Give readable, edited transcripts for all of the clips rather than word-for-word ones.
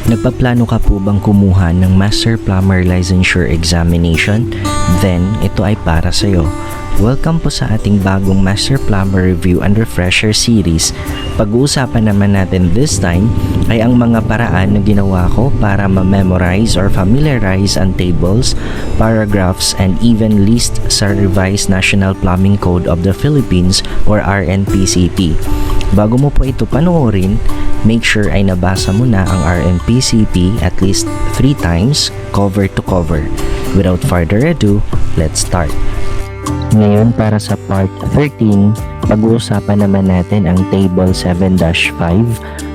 Nagpaplano ka po bang kumuha ng Master Plumber Licensure Examination? Then, ito ay para sa iyo. Welcome po sa ating bagong Master Plumber Review and Refresher series. Pag-uusapan naman natin this time ay ang mga paraan na ginawa ko para ma-memorize or familiarize ang tables, paragraphs, and even list sa Revised National Plumbing Code of the Philippines or RNPCP. Bago mo po ito panoorin, make sure ay nabasa mo na ang RNPCP at least 3 times, cover to cover. Without further ado, let's start. Ngayon para sa part 13, pag-uusapan naman natin ang table 7-5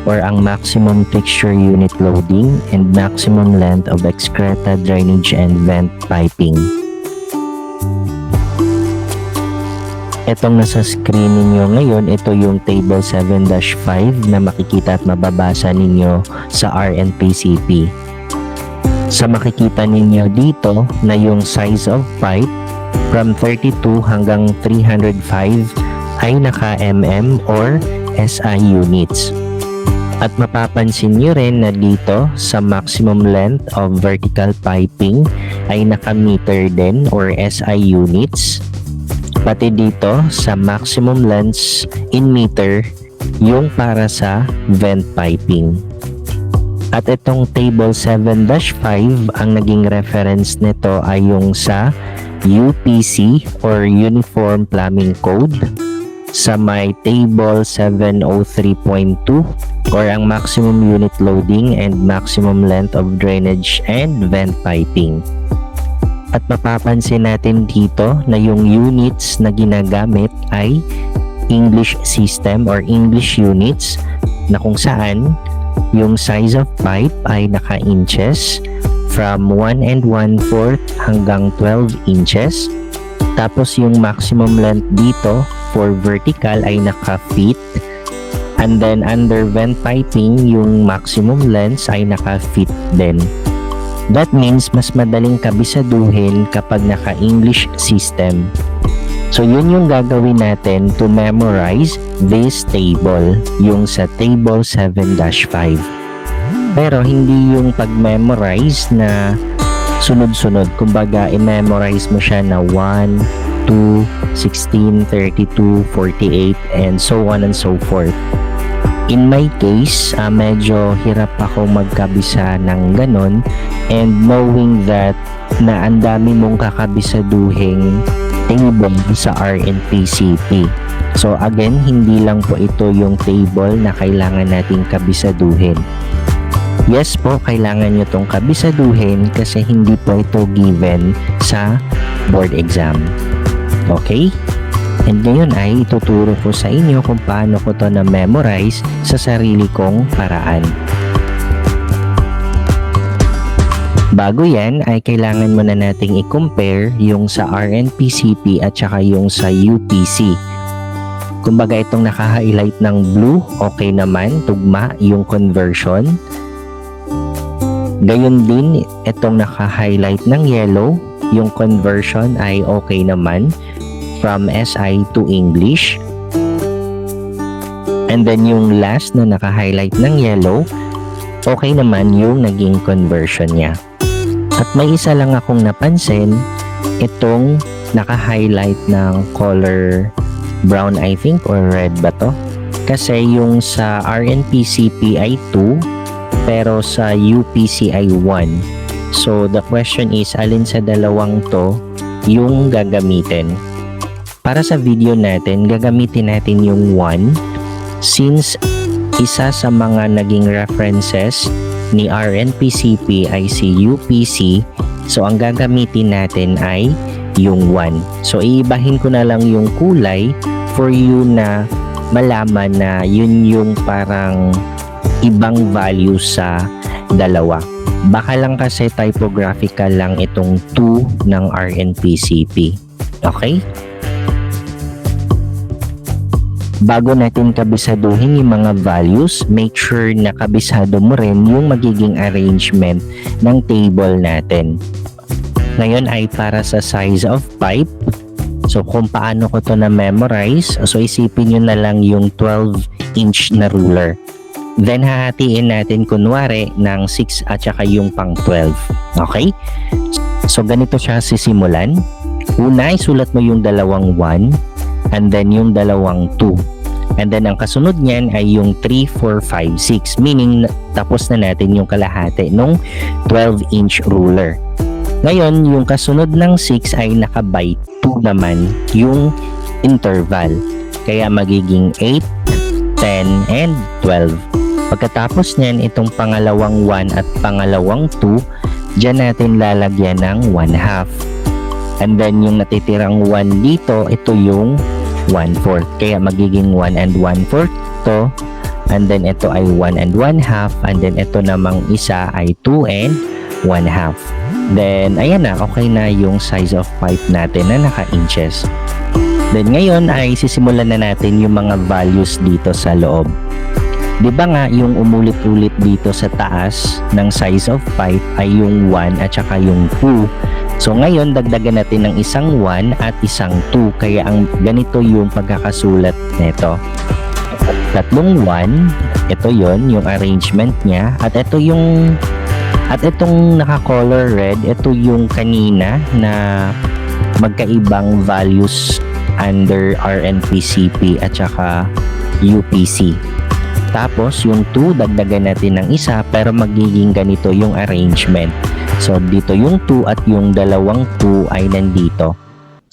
or ang maximum fixture unit loading and maximum length of excreta, drainage, and vent piping. Itong nasa screen ninyo ngayon, ito yung table 7-5 na makikita at mababasa ninyo sa RNPCP. Sa makikita ninyo dito na yung size of pipe from 32 hanggang 305 ay naka-mm or SI units. At mapapansin nyo rin na dito sa maximum length of vertical piping ay naka-meter din or SI units. Pati dito sa maximum lengths in meter yung para sa vent piping. At itong table 7-5, ang naging reference nito ay yung sa UPC or Uniform Plumbing Code sa may table 703.2 or ang maximum unit loading and maximum length of drainage and vent piping. At mapapansin natin dito na yung units na ginagamit ay English system or English units na kung saan yung size of pipe ay naka-inches from 1 1/4 hanggang 12 inches. Tapos yung maximum length dito for vertical ay naka-feet. And then under vent piping, yung maximum length ay naka-feet din. That means mas madaling kabisaduhin kapag naka-English system. So yun yung gagawin natin to memorize this table, yung sa table 7-5. Pero hindi yung pag-memorize na sunod-sunod. Kumbaga, i-memorize mo siya na 1, 2, 16, 32, 48, and so on and so forth. In my case, medyo hirap ako magkabisa ng ganon, and knowing that na ang dami mong kakabisaduhing table sa RNPCP. So again, hindi lang po ito yung table na kailangan nating kabisaduhin. Yes po, kailangan nyo itong kabisaduhin kasi hindi po ito given sa board exam. Okay? And ngayon ay ituturo ko sa inyo kung paano ko to na-memorize sa sarili kong paraan. Bago yan ay kailangan muna nating i-compare yung sa RNPCP at saka yung sa UPC. Kumbaga itong naka-highlight ng blue, okay naman, tugma yung conversion. Gayon din itong naka-highlight ng yellow, yung conversion ay okay naman from SI to English. And then yung last na naka-highlight ng yellow, okay naman yung naging conversion niya. At may isa lang akong napansin, itong naka-highlight ng color brown I think or red ba to? Kasi yung sa RNPCP ay 2, pero sa UPC ay 1. So the question is, alin sa dalawang to yung gagamitin? Para sa video natin, gagamitin natin yung 1 since isa sa mga naging references ni RNPCP ay si UPC. So ang gagamitin natin ay yung 1. So iibahin ko na lang yung kulay for you na malaman na yun yung parang ibang value sa dalawa. Baka lang kasi typographical lang itong 2 ng RNPCP. Okay? Bago natin kabisaduhin yung mga values, make sure na kabisado mo rin yung magiging arrangement ng table natin. Ngayon ay para sa size of pipe. So kung paano ko to na memorize, so isipin nyo na lang yung 12-inch na ruler. Then hahatiin natin kunwari ng 6 at saka yung pang 12. Okay? So ganito siya sisimulan. Una, isulat mo yung dalawang 1 and then yung dalawang 2. And then ang kasunod niyan ay yung 3, 4, 5, 6. Meaning tapos na natin yung kalahati nung 12-inch ruler. Ngayon, yung kasunod ng 6 ay naka by 2 naman yung interval. Kaya magiging 8, 10, and 12. Pagkatapos niyan, itong pangalawang 1 at pangalawang 2, dyan natin lalagyan ng 1/2. And then yung natitirang 1 dito, ito yung 1/4. Kaya magiging 1 and 1/4 to. And then ito ay 1 and 1/2. And then ito namang isa ay 2 and 1/2. Then ayan na, okay na yung size of pipe natin na naka-inches. Then ngayon ay sisimulan na natin yung mga values dito sa loob. Di ba nga yung umulit-ulit dito sa taas ng size of pipe ay yung 1 at saka yung 2. So ngayon dagdagan natin ng isang 1 at isang 2, kaya ang ganito yung pagkakasulat nito. Tatlong 1, ito yon yung arrangement niya, at ito yung itong naka-color red, ito yung kanina na magkaibang values under RNPCP at saka UPC. Tapos yung 2 dagdagan natin ng isa, pero magiging ganito yung arrangement. So dito yung 2 at yung dalawang 2 ay nandito.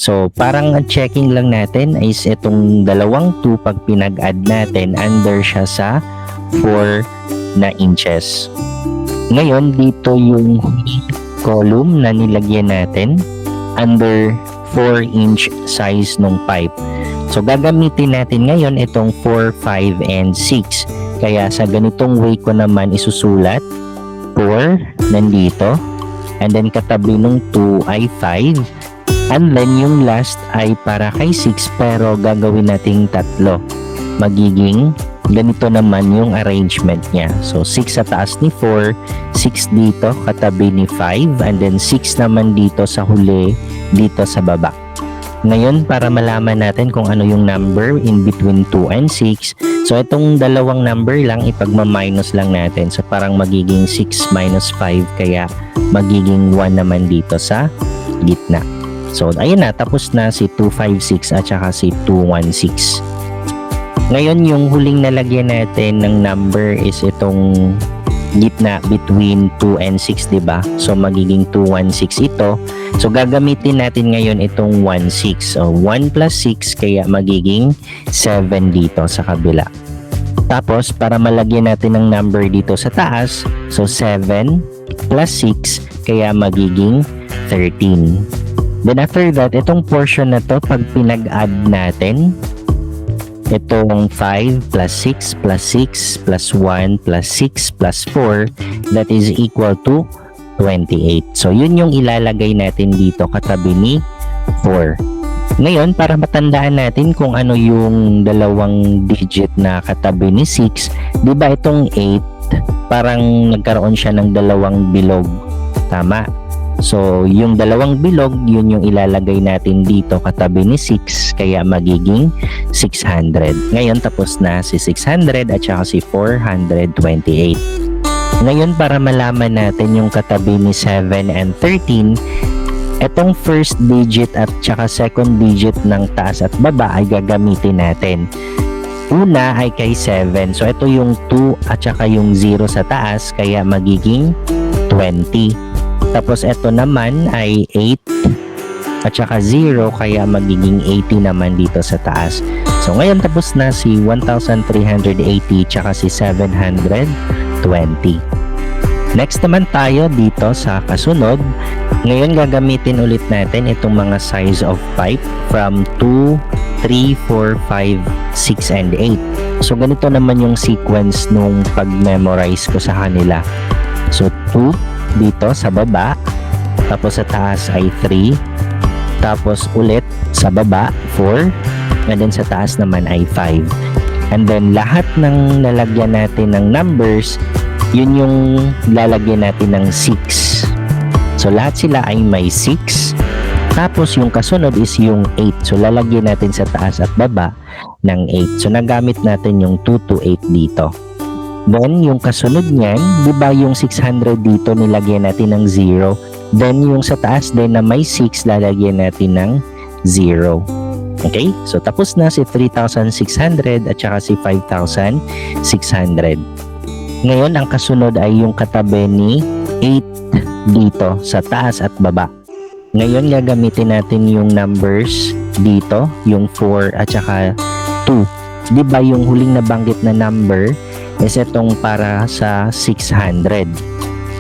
So parang ang checking lang natin is itong dalawang 2 pag pinag-add natin, under siya sa 4 na inches. Ngayon dito yung column na nilagyan natin under 4-inch size ng pipe. So gagamitin natin ngayon itong 4, 5, and 6. Kaya sa ganitong way ko naman isusulat 4 nandito, and then katabi nung 2 ay 5, and then yung last ay para kay 6 pero gagawin nating 3. Magiging ganito naman yung arrangement niya. So 6 sa taas ni 4, 6 dito katabi ni 5, and then 6 naman dito sa huli dito sa baba. Ngayon, para malaman natin kung ano yung number in between 2 and 6, so itong dalawang number lang ipagma-minus lang natin. So parang magiging 6 minus 5, kaya magiging 1 naman dito sa gitna. So ayun na, tapos na si 256 at saka si 216. Ngayon, yung huling nalagyan natin ng number is itong gitna between 2 and 6, diba? So magiging 216 ito. So gagamitin natin ngayon itong 16. So 1 plus 6, kaya magiging 7 dito sa kabila. Tapos para malagyan natin ng number dito sa taas, so 7 plus 6, kaya magiging 13. Then after that, itong portion na to pag pinag-add natin, itong 5 plus 6 plus 6 plus 1 plus 6 plus 4, that is equal to 28. So yun yung ilalagay natin dito katabi ni 4. Ngayon, para matandaan natin kung ano yung dalawang digit na katabi ni 6, di ba itong 8 parang nagkaroon siya ng dalawang bilog, tama? So yung dalawang bilog, yun yung ilalagay natin dito katabi ni 6, kaya magiging 600. Ngayon tapos na si 600 at saka si 428. Ngayon, para malaman natin yung katabi ni 7 and 13, etong first digit at saka second digit ng taas at baba ay gagamitin natin. Una ay kay 7. So ito yung 2 at saka yung 0 sa taas, kaya magiging 20. Tapos ito naman ay 8 at saka 0, kaya magiging 80 naman dito sa taas. So ngayon tapos na si 1,380 tsaka si 720. Next naman tayo dito sa kasunod. Ngayon gagamitin ulit natin itong mga size of pipe from 2, 3, 4, 5, 6, and 8. So ganito naman yung sequence nung pag-memorize ko sa kanila. So 2 dito sa baba, tapos sa taas ay 3, tapos ulit sa baba 4, and then sa taas naman ay 5. And then lahat ng nalagyan natin ng numbers, yun yung lalagyan natin ng 6. So lahat sila ay may 6. Tapos yung kasunod is yung 8. So lalagyan natin sa taas at baba ng 8. So nagamit natin yung 2 to 8 dito. Then, yung kasunod niyan, di ba yung 600 dito nilagyan natin ng 0. Then, yung sa taas din na may 6, lalagyan natin ng 0. Okay? So, tapos na si 3,600 at saka si 5,600. Ngayon, ang kasunod ay yung katabi ni 8 dito sa taas at baba. Ngayon, gagamitin natin yung numbers dito, yung 4 at saka 2. Di ba yung huling nabanggit na number is itong para sa 600.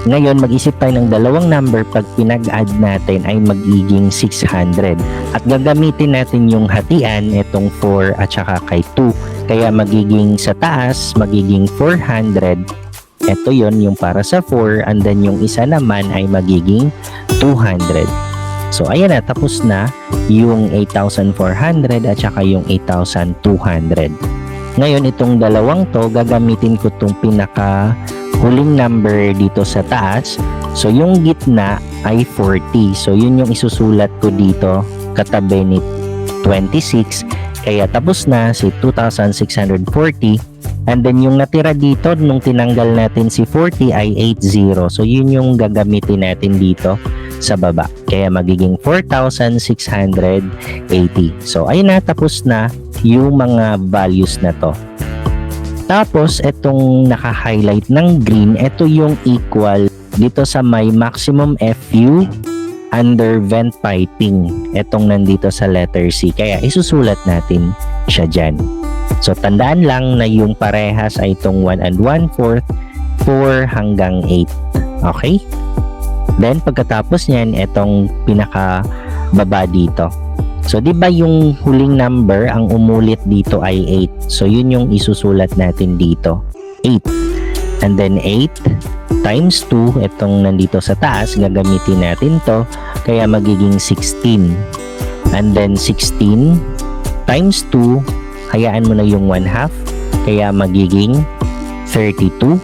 Ngayon, mag-isip tayo ng dalawang number pag pinag-add natin ay magiging 600. At gagamitin natin yung hatian, itong 4 at saka kay 2. Kaya magiging sa taas, magiging 400. Ito yon yung para sa 4 and then yung isa naman ay magiging 200. So, ayan na, tapos na yung 8,400 at saka yung 8,200. Ngayon, itong dalawang to, gagamitin ko itong pinaka huling number dito sa taas. So, yung gitna ay 40. So, yun yung isusulat ko dito katabi ni 26. Kaya tapos na si 2,640. And then, yung natira dito, nung tinanggal natin si 40 ay 80. So, yun yung gagamitin natin dito sa baba. Kaya magiging 4,680. So, ayun na, tapos na yung mga values na to. Tapos, itong naka-highlight ng green, ito yung equal dito sa may maximum FU under vent piping. Itong nandito sa letter C. Kaya, isusulat natin siya dyan. So, tandaan lang na yung parehas ay itong 1 1/4, 4 hanggang 8. Okay? Then, pagkatapos niyan, itong pinaka-baba dito. So, di ba yung huling number, ang umulit dito ay 8. So, yun yung isusulat natin dito. 8. And then, 8 times 2, itong nandito sa taas, gagamitin natin to. Kaya, magiging 16. And then, 16 times 2, hayaan mo na yung 1/2. Kaya, magiging 32.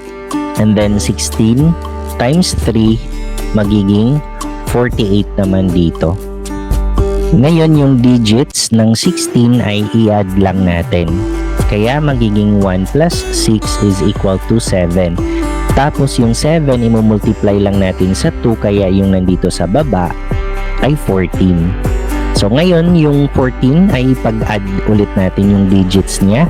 And then, 16 times 3, magiging 48 naman dito. Ngayon, yung digits ng 16 ay i-add lang natin. Kaya magiging 1 plus 6 is equal to 7. Tapos yung 7, imumultiply lang natin sa 2, kaya yung nandito sa baba ay 14. So ngayon, yung 14 ay pag-add ulit natin yung digits niya.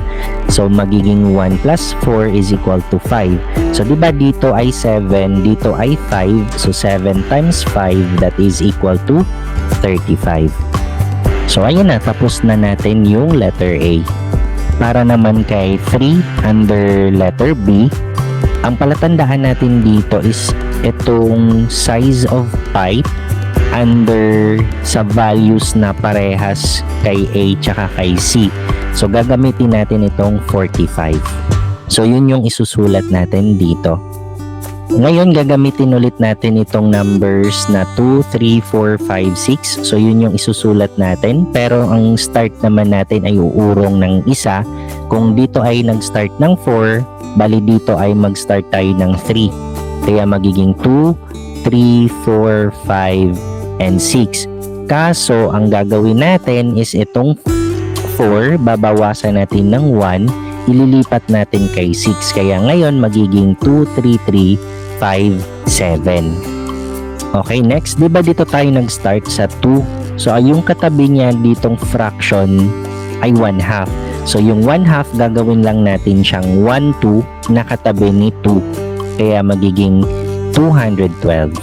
So magiging 1 plus 4 is equal to 5. So diba dito ay 7, dito ay 5. So 7 times 5, that is equal to 35. So ayan na, tapos na natin yung letter A. Para naman kay 3 under letter B, ang palatandaan natin dito is itong size of pipe under sa values na parehas kay A tsaka kay C. So gagamitin natin itong 45. So yun yung isusulat natin dito. Ngayon, gagamitin ulit natin itong numbers na 2, 3, 4, 5, 6. So, yun yung isusulat natin. Pero, ang start naman natin ay uurong ng isa. Kung dito ay nag-start ng 4, bali dito ay mag-start tayo ng 3. Kaya, magiging 2, 3, 4, 5, and 6. Kaso, ang gagawin natin is itong 4, babawasan natin ng 1, ililipat natin kay 6. Kaya ngayon, magiging 2, 3, 3, 5, 7. Okay, next. Diba dito tayo nag-start sa 2? So, yung katabi niya ditong fraction ay 1/2. So, yung 1/2 gagawin lang natin siyang 1/2 na katabi ni 2. Kaya magiging 212.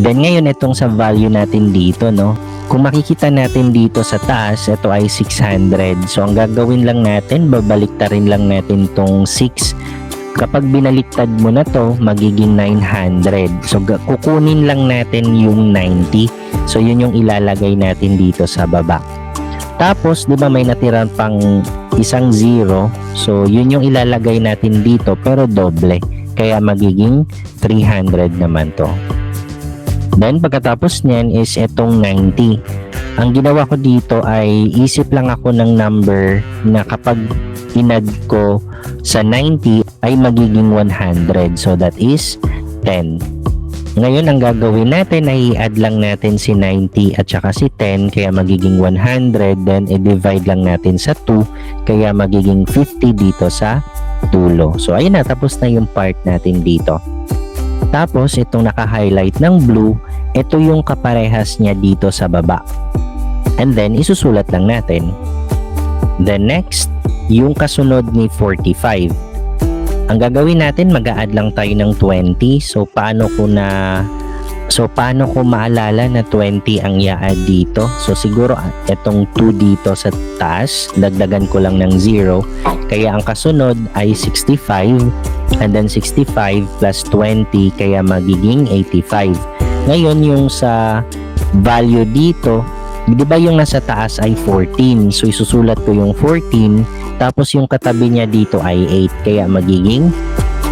Then, ngayon itong sa value natin dito, no? Kung makikita natin dito sa taas, ito ay 600. So, ang gagawin lang natin, babaliktarin lang natin tong 6. Kapag binaliktad mo na to, magiging 900. So, kukunin lang natin yung 90. So, yun yung ilalagay natin dito sa baba. Tapos, di ba may natira pang isang 0? So, yun yung ilalagay natin dito, pero doble. Kaya magiging 300 naman to. Then, pagkatapos niyan is itong 90. Ang ginawa ko dito ay isip lang ako ng number na kapag inad ko sa 90 ay magiging 100. So, that is 10. Ngayon, ang gagawin natin ay i-add lang natin si 90 at saka si 10. Kaya magiging 100. Then, i-divide lang natin sa 2. Kaya magiging 50 dito sa dulo. So ayun na, tapos na yung part natin dito. Tapos itong naka-highlight ng blue, ito yung kaparehas niya dito sa baba. And then isusulat lang natin. Then next, yung kasunod ni 45. Ang gagawin natin, mag-a-add lang tayo ng 20. So paano ko maalala na 20 ang i-add dito? So siguro itong 2 dito sa taas, dagdagan ko lang ng 0. Kaya ang kasunod ay 65, and then 65 plus 20, kaya magiging 85. Ngayon yung sa value dito, di ba yung nasa taas ay 14? So isusulat ko yung 14, tapos yung katabi niya dito ay 8, kaya magiging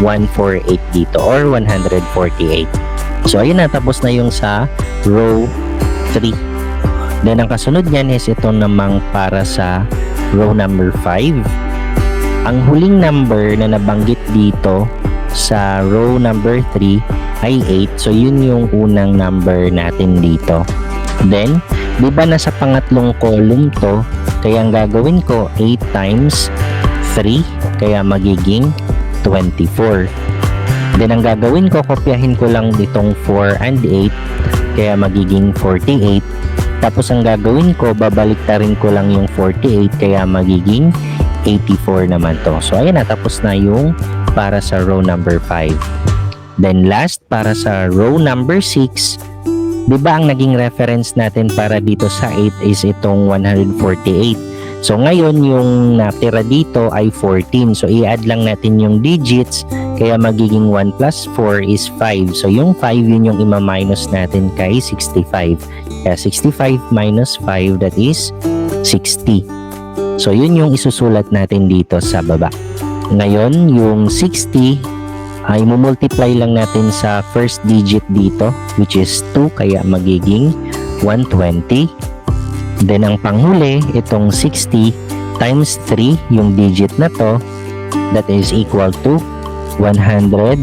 148 dito or 148. So ayun na, tapos na yung sa row 3. Then ang kasunod niyan is ito namang para sa row number 5. Ang huling number na nabanggit dito sa row number 3 ay 8. So yun yung unang number natin dito. Then, di ba nasa pangatlong column to, kaya ang gagawin ko 8 times 3, kaya magiging 24. Then ang gagawin ko, kopyahin ko lang ditong 4 and 8, kaya magiging 48. Tapos ang gagawin ko, babaliktarin ko lang yung 48, kaya magiging 84 naman to. So ayan na, tapos na yung para sa row number 5. Then last, para sa row number 6, di ba ang naging reference natin para dito sa 8 is itong 148. So ngayon yung natira dito ay 14. So i-add lang natin yung digits, kaya magiging 1 plus 4 is 5. So yung 5 yun yung ima-minus natin kay 65. Kaya 65 minus 5, that is 60. So yun yung isusulat natin dito sa baba. Ngayon yung 60 ay multiply lang natin sa first digit dito, which is 2, kaya magiging 120. Then ang panghuli, itong 60 times 3, yung digit na to, that is equal to 180.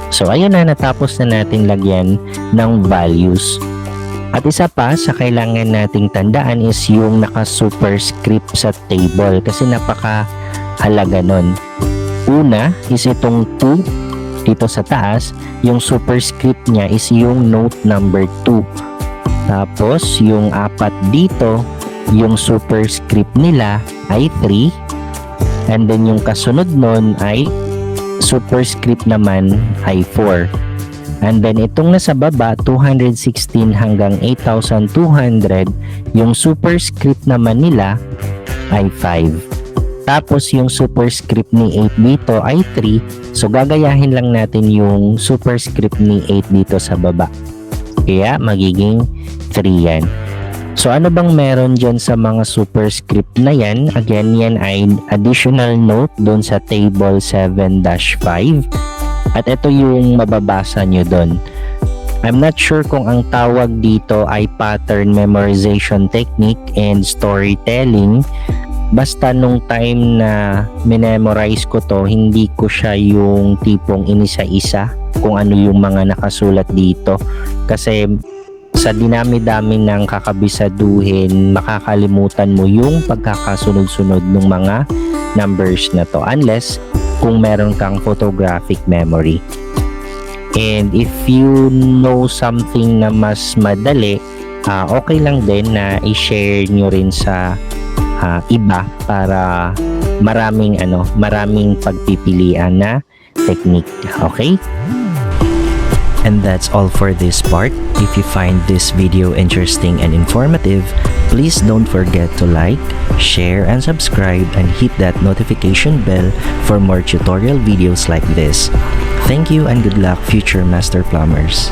So ayun na, natapos na natin lagyan ng values. At isa pa sa kailangan nating tandaan is yung naka-superscript sa table, kasi napaka-halaga nun. Una is itong 2 dito sa taas, yung superscript niya is yung note number 2. Tapos yung 4 dito, yung superscript nila ay 3. And then yung kasunod nun ay superscript naman ay 4. And then itong nasa baba, 216 hanggang 8,200, yung superscript naman nila ay 5. Tapos yung superscript ni 8 dito ay 3. So gagayahin lang natin yung superscript ni 8 dito sa baba. Kaya magiging 3 yan. So ano bang meron dyan sa mga superscript na yan? Again, yan ay additional note doon sa table 7-5. At ito yung mababasa nyo doon. I'm not sure kung ang tawag dito ay pattern memorization technique and storytelling. Basta nung time na minemorize ko to, hindi ko siya yung tipong inisa-isa kung ano yung mga nakasulat dito. Kasi sa dinami-dami ng kakabisaduhin, makakalimutan mo yung pagkakasunod-sunod ng mga numbers na to unless kung meron kang photographic memory. And if you know something na mas madali, okay lang din na i-share nyo rin sa iba para maraming pagpipilian na technique. Okay? And that's all for this part. If you find this video interesting and informative, please don't forget to like, share, and subscribe, and hit that notification bell for more tutorial videos like this. Thank you and good luck, future master plumbers.